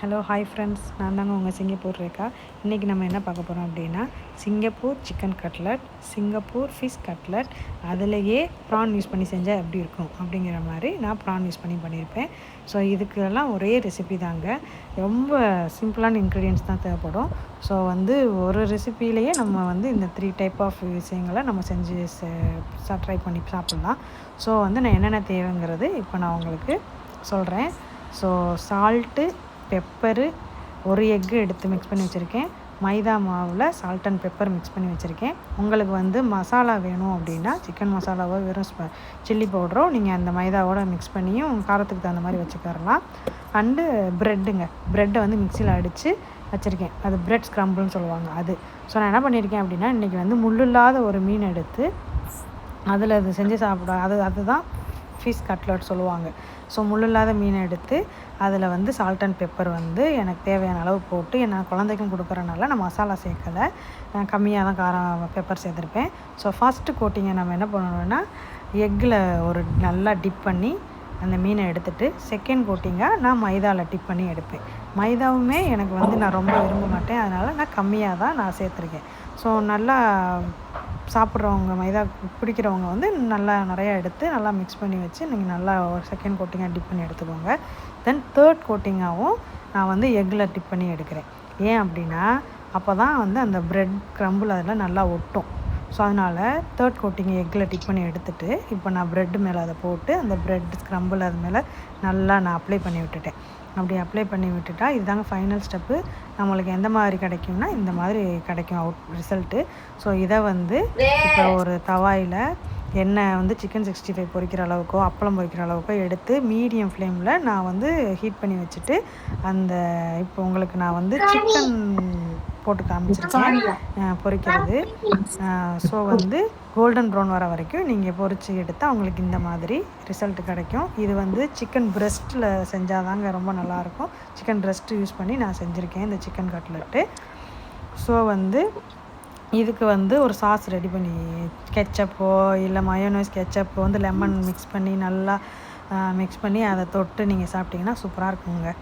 Hello hi friends, நான் தாங்க உங்கள் சிங்கப்பூர் ரேகா. இன்றைக்கி நம்ம என்ன பார்க்க போகிறோம் அப்படின்னா, Singapore chicken cutlet, Singapore fish cutlet, அதிலேயே ப்ரான் யூஸ் பண்ணி செஞ்சால் எப்படி இருக்கும் அப்படிங்கிற மாதிரி நான் ப்ரான் யூஸ் பண்ணி பண்ணியிருப்பேன். ஸோ இதுக்கெல்லாம் ஒரே ரெசிபி தாங்க, ரொம்ப சிம்பிளான இன்க்ரீடியன்ஸ் தான் தேவைப்படும். ஸோ ஒரு ரெசிப்பிலேயே நம்ம இந்த 3 டைப் ஆஃப் விஷயங்களை நம்ம செஞ்சு ட்ரை பண்ணி சாப்பிட்லாம். ஸோ நான் என்னென்ன தேவைங்கிறது இப்போ நான் உங்களுக்கு சொல்கிறேன். ஸோ சால்ட்டு, பெப்பரு, ஒரு எக்கு எடுத்து மிக்ஸ் பண்ணி வச்சுருக்கேன். மைதா மாவில் சால்ட் அண்ட் பெப்பர் மிக்ஸ் பண்ணி வச்சுருக்கேன். உங்களுக்கு மசாலா வேணும் அப்படின்னா சிக்கன் மசாலாவோ வெறும் சில்லி பவுடரோ நீங்கள் அந்த மைதாவோட மிக்ஸ் பண்ணியும் காரத்துக்கு தகுந்த மாதிரி வச்சுக்கரலாம். அண்டு ப்ரெட்டை மிக்சியில் அடித்து வச்சுருக்கேன். அது ப்ரெட் ஸ்க்ரம்பிள்னு சொல்லுவாங்க அது. ஸோ நான் என்ன பண்ணியிருக்கேன் அப்படின்னா, இன்றைக்கி முள் இல்லாத ஒரு மீன் எடுத்து அதில் அது செஞ்சு அதுதான் ஃபிஷ் கட்லட் சொல்லுவாங்க. ஸோ முள் இல்லாத மீனை எடுத்து அதில் சால்ட் அண்ட் பெப்பர் எனக்கு தேவையான அளவு போட்டு, நான் குழந்தைக்கும் கொடுக்குறனால நான் மசாலா சேர்க்கலை, கம்மியாக தான் காரம் பெப்பர் சேர்த்துருப்பேன். ஸோ ஃபஸ்ட்டு கோட்டிங்கை நம்ம என்ன பண்ணணும்னா, எக்கில் ஒரு நல்லா டிப் பண்ணி அந்த மீனை எடுத்துகிட்டு, செகண்ட் கோட்டிங்காக நான் மைதாவில் டிப் பண்ணி எடுப்பேன். மைதாவுமே எனக்கு நான் ரொம்ப விரும்ப மாட்டேன், அதனால் நான் கம்மியாக தான் நான் சேர்த்துருக்கேன். ஸோ நல்லா சாப்பிட்றவங்க, மைதா பிடிக்கிறவங்க நல்லா நிறையா எடுத்து நல்லா மிக்ஸ் பண்ணி வச்சு நீங்கள் நல்லா ஒரு செகண்ட் கோட்டிங்காக டிப் பண்ணி எடுத்துக்கோங்க. தென் தேர்ட் கோட்டிங்காகவும் நான் எக்கில் டிப் பண்ணி எடுக்கிறேன். ஏன் அப்படின்னா, அப்போ தான் அந்த ப்ரெட் க்ரம்பிள் அதில் நல்லா ஒட்டும். ஸோ அதனால் தேர்ட் கோட்டிங் எக்கில் டிப் பண்ணி எடுத்துகிட்டு, இப்போ நான் ப்ரெட்டு மேலே அதை போட்டு அந்த ப்ரெட் ஸ்க்ரம்பிள் அது மேலே நல்லா நான் அப்ளை பண்ணி விட்டுட்டேன். அப்படி அப்ளை பண்ணி விட்டுட்டா இதுதாங்க ஃபைனல் ஸ்டெப்பு. நம்மளுக்கு எந்த மாதிரி கிடைக்கும்னா, இந்த மாதிரி கிடைக்கும் ரிசல்ட்டு. ஸோ இதை இப்போ ஒரு தவாயில் எண்ணெய் சிக்கன் 65 பொரிக்கிற அளவுக்கோ அப்பளம் பொரிக்கிற அளவுக்கோ எடுத்து மீடியம் ஃப்ளேமில் நான் ஹீட் பண்ணி வச்சுட்டு, இப்போ உங்களுக்கு நான் சிக்கன் போட்டு காமிச்சிருக்கேன் பொரிக்கிறது. ஸோ கோல்டன் ப்ரௌன் வர வரைக்கும் நீங்கள் பொரித்து எடுத்தால் உங்களுக்கு இந்த மாதிரி ரிசல்ட் கிடைக்கும். இது சிக்கன் ப்ரெஸ்ட்டில் செஞ்சால் தாங்க ரொம்ப நல்லாயிருக்கும். சிக்கன் ப்ரெஸ்ட்டு யூஸ் பண்ணி நான் செஞ்சுருக்கேன் இந்த சிக்கன் கட்லெட்டு. ஸோ இதுக்கு ஒரு சாஸ் ரெடி பண்ணி, கெச்சப்போ இல்லை மயோனைஸ் கெச்சப்போ லெமன் மிக்ஸ் பண்ணி நல்லா மிக்ஸ் பண்ணி அதை தொட்டு நீங்கள் சாப்பிட்டிங்கன்னா சூப்பராக இருக்குங்க.